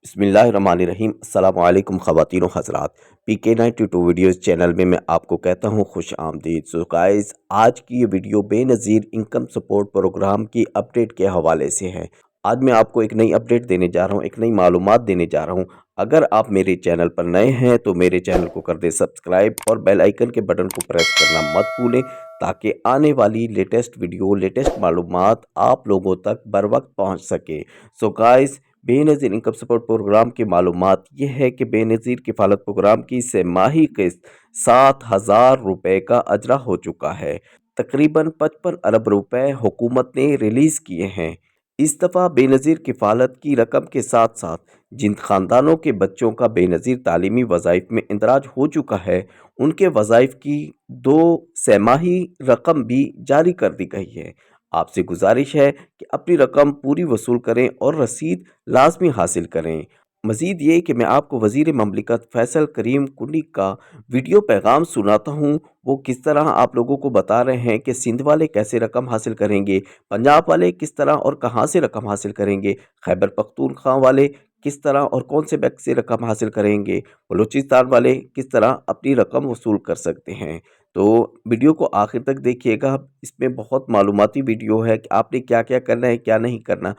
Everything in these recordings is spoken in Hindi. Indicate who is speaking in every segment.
Speaker 1: बिस्मिल्लाहिर्रहमानिर्रहीम। अस्सलामुअलैकुम ख़वातीन व हज़रात, PK92 वीडियोज़ चैनल में मैं आपको कहता हूँ खुश आमदीद। सो गाइस, आज की ये video Benazir income support program की अपडेट के हवाले से है। आज मैं आपको एक नई अपडेट देने जा रहा हूँ, एक नई मालूमात देने जा रहा हूँ। अगर आप मेरे चैनल पर नए हैं तो मेरे चैनल को कर दें सब्सक्राइब और बेल आइकन के बटन को प्रेस करना मत भूलें, ताकि आने वाली लेटेस्ट वीडियो, लेटेस्ट मालूमात आप लोगों तक बर वक्त पहुँच सके। So guys, Benazir income support program की मालूमात ये है कि बेनज़ीर किफ़ालत प्रोग्राम की सेमाही किस्त 7,000 रुपये का अजरा हो चुका है। तकरीबन 55 अरब रुपए हुकूमत ने रिलीज़ किए हैं। इस दफ़ा बेनज़ीर किफ़ालत की रकम के साथ साथ जिन ख़ानदानों के बच्चों का बेनज़ीर तालीमी वज़ाइफ में इंदराज हो चुका है, उनके वज़ाइफ की 2 सेमाही रकम भी जारी कर दी गई है। आपसे गुजारिश है कि अपनी रकम पूरी वसूल करें और रसीद लाजमी हासिल करें। मज़ीद ये कि मैं आपको वज़ीर ममलिकत फैसल करीम कुंडी का वीडियो पैगाम सुनाता हूँ। वो किस तरह आप लोगों को बता रहे हैं कि सिंध वाले कैसे रकम हासिल करेंगे, पंजाब वाले किस तरह और कहाँ से रकम हासिल करेंगे, खैबर पख्तूनख्वा वाले किस तरह और कौन से बैंक से रकम हासिल करेंगे, बलूचिस्तान वाले किस तरह अपनी रकम वसूल कर सकते हैं। तो वीडियो को आखिर तक देखिएगा। इसमें बहुत मालूमाती वीडियो है कि आपने क्या क्या करना है, क्या नहीं करना।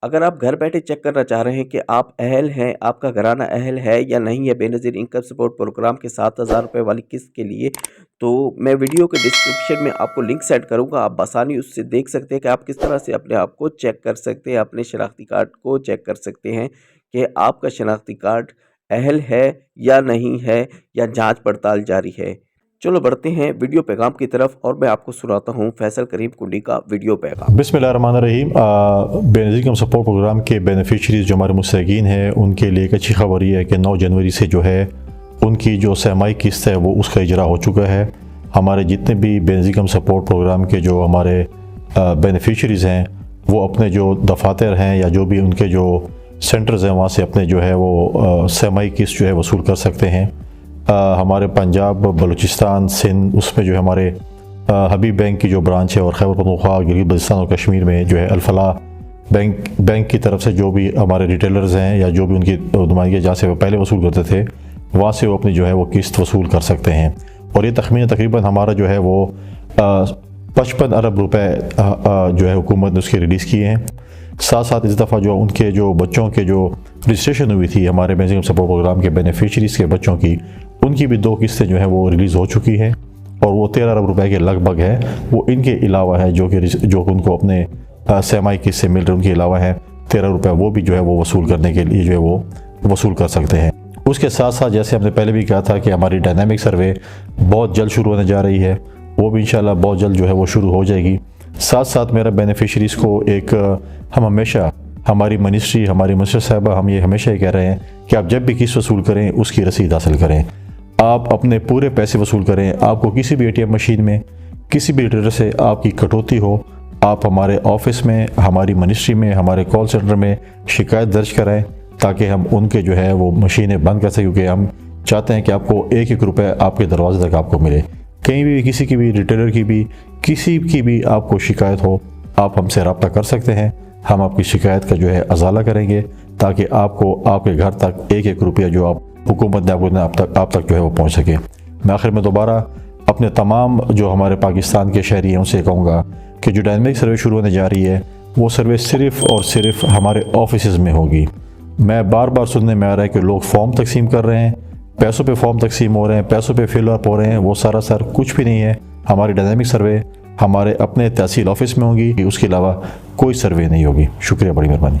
Speaker 1: अगर आप घर बैठे चेक करना चाह रहे हैं कि आप अहल हैं, आपका घराना अहल है या नहीं है बेनज़ीर इनकम सपोर्ट प्रोग्राम के 7,000 रुपये वाली किस्त के लिए, तो मैं वीडियो के डिस्क्रिप्शन में आपको लिंक सेंड करूंगा। आप आसानी उससे देख सकते हैं कि आप किस तरह से अपने आप को चेक कर सकते हैं, अपने शनाख्ती कार्ड को चेक कर सकते हैं कि आपका शनाख्ती कार्ड अहल है या नहीं है, या जाँच पड़ताल जारी है। चलो बढ़ते हैं वीडियो पैगाम की तरफ और मैं आपको सुनाता हूँ फैसल करीम कुंडी का वीडियो पैगाम।
Speaker 2: बिस्मिल्लाहिर्रहमानिर्रहीम। बेनज़ीर इनकम सपोर्ट प्रोग्राम के बेनिफिशरीज़ जो हमारे मुस्तहीक़ीन हैं, उनके लिए एक अच्छी खबर ये है कि 9 जनवरी से जो है उनकी जो सेमाही किस्त है वो उसका इजरा हो चुका है। हमारे जितने भी बेनज़ीर इनकम सपोर्ट प्रोग्राम के जो हमारे बेनिफिशरीज़ हैं, वो अपने जो दफातर हैं या जो भी उनके जो सेंटर्स हैं वहाँ से अपने जो है वो सेमाही किस्त जो है वसूल कर सकते हैं। हमारे पंजाब, बलूचिस्तान, सिंध, उसमें जो है हमारे हबीब बैंक की जो ब्रांच है और खैबर पख्तूनख्वा, गिलगित बल्तिस्तान और कश्मीर में जो है अल-फलाह बैंक की तरफ से जो भी हमारे रिटेलर्स हैं या जो भी उनकी नुमाइंदगी जहाँ से वो पहले वसूल करते थे, वहाँ से वो अपनी जो है वो किस्त वसूल कर सकते हैं। और ये तकरीबन हमारा जो है वो 55 अरब रुपये जो है हुकूमत ने उसके रिलीज़ किए हैं। साथ साथ इस दफ़ा जो उनके जो बच्चों के जो रजिस्ट्रेशन हुई थी हमारे बेनज़ीर इनकम सपोर्ट प्रोग्राम के बेनिफिशरीज़ के बच्चों की, उनकी भी 2 किस्तें जो हैं वो रिलीज़ हो चुकी हैं और वो 13 अरब रुपए के लगभग है। वो इनके अलावा है जो उनको अपने सेमाही किस्त से मिल रहे उनके अलावा है 13 रुपये, वो भी जो है वो वसूल करने के लिए जो है वो वसूल कर सकते हैं। उसके साथ साथ जैसे हमने पहले भी कहा था कि हमारी डायनामिक सर्वे बहुत जल्द शुरू होने जा रही है, वो भी इंशाल्लाह बहुत जल्द जो है वो शुरू हो जाएगी। साथ साथ मेरा बेनिफिशरीज़ को एक हम हमेशा हमारी मिनिस्टर साहबा हम ये हमेशा ही कह रहे हैं कि आप जब भी किस्त वसूल करें उसकी रसीद हासिल करें, आप अपने पूरे पैसे वसूल करें। आपको किसी भी ATM मशीन में किसी भी रिटेलर से आपकी कटौती हो, आप हमारे ऑफिस में, हमारी मिनिस्ट्री में, हमारे कॉल सेंटर में शिकायत दर्ज कराएं, ताकि हम उनके जो है वो मशीनें बंद कर सकें, क्योंकि हम चाहते हैं कि आपको 1-1 रुपये आपके दरवाजे तक आपको मिले। कहीं भी किसी की भी रिटेलर की भी किसी की भी आपको शिकायत हो, आप हमसे रब्ता कर सकते हैं। हम आपकी शिकायत का जो है अजाला करेंगे, ताकि आपको आपके घर तक 1-1 रुपया जो आप हुकूमत ने आप तक जो है वो पहुँच सके। मैं आखिर में दोबारा अपने तमाम जो हमारे पाकिस्तान के शहरी हैं उनसे कहूँगा कि जो डायनामिक सर्वे शुरू होने जा रही है, वो सर्वे सिर्फ़ और सिर्फ हमारे ऑफिस में होगी। मैं बार बार सुनने में आ रहा है कि लोग फॉर्म तकसीम कर रहे हैं, पैसों पे फॉर्म तकसीम हो रहे हैं, पैसों पे फिल अप हो रहे हैं, वो सारा सर कुछ भी नहीं है। हमारी डायनामिक सर्वे हमारे अपने तहसील ऑफिस में होगी, उसके अलावा कोई सर्वे नहीं होगी। शुक्रिया, बड़ी मेहरबानी।